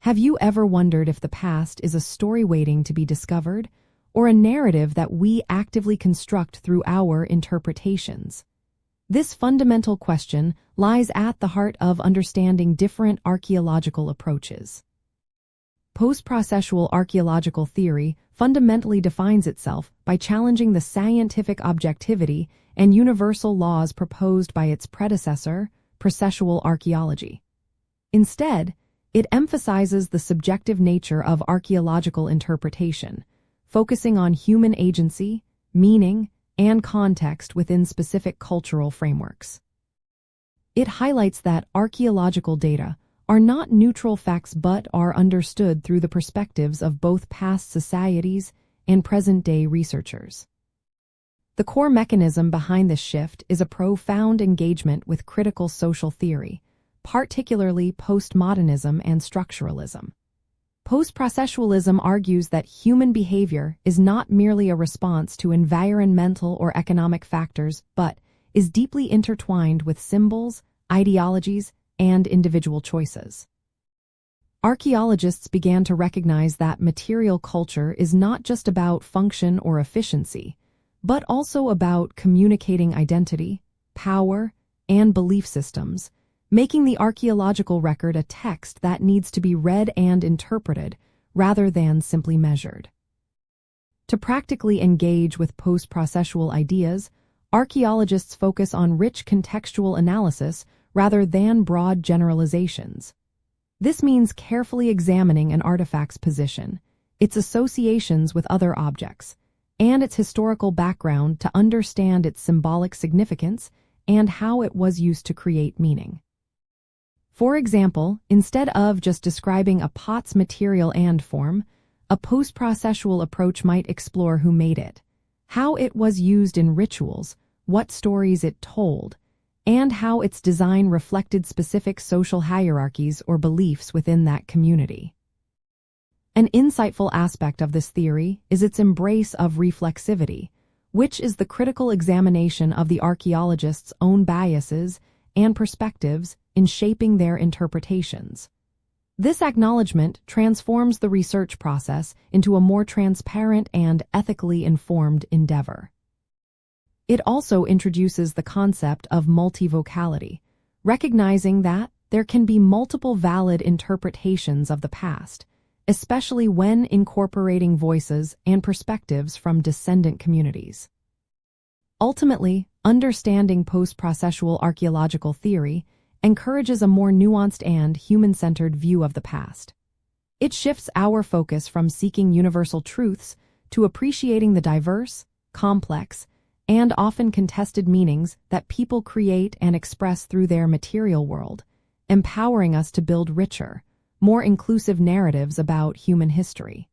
Have you ever wondered if the past is a story waiting to be discovered, or a narrative that we actively construct through our interpretations? This fundamental question lies at the heart of understanding different archaeological approaches. Post-processual archaeological theory fundamentally defines itself by challenging the scientific objectivity and universal laws proposed by its predecessor, processual archaeology. Instead, it emphasizes the subjective nature of archaeological interpretation, focusing on human agency, meaning, and context within specific cultural frameworks. It highlights that archaeological data are not neutral facts but are understood through the perspectives of both past societies and present-day researchers. The core mechanism behind this shift is a profound engagement with critical social theory, particularly postmodernism and structuralism. Post-processualism argues that human behavior is not merely a response to environmental or economic factors, but is deeply intertwined with symbols, ideologies, and individual choices. Archaeologists began to recognize that material culture is not just about function or efficiency, but also about communicating identity, power, and belief systems, making the archaeological record a text that needs to be read and interpreted rather than simply measured. To practically engage with post-processual ideas, archaeologists focus on rich contextual analysis rather than broad generalizations. This means carefully examining an artifact's position, its associations with other objects, and its historical background to understand its symbolic significance and how it was used to create meaning. For example, instead of just describing a pot's material and form, a post-processual approach might explore who made it, how it was used in rituals, what stories it told, and how its design reflected specific social hierarchies or beliefs within that community. An insightful aspect of this theory is its embrace of reflexivity, which is the critical examination of the archaeologist's own biases and perspectives in shaping their interpretations. This acknowledgement transforms the research process into a more transparent and ethically informed endeavor. It also introduces the concept of multivocality, recognizing that there can be multiple valid interpretations of the past, especially when incorporating voices and perspectives from descendant communities. Ultimately, understanding post-processual archaeological theory encourages a more nuanced and human-centered view of the past. It shifts our focus from seeking universal truths to appreciating the diverse, complex, and often contested meanings that people create and express through their material world, empowering us to build richer, more inclusive narratives about human history.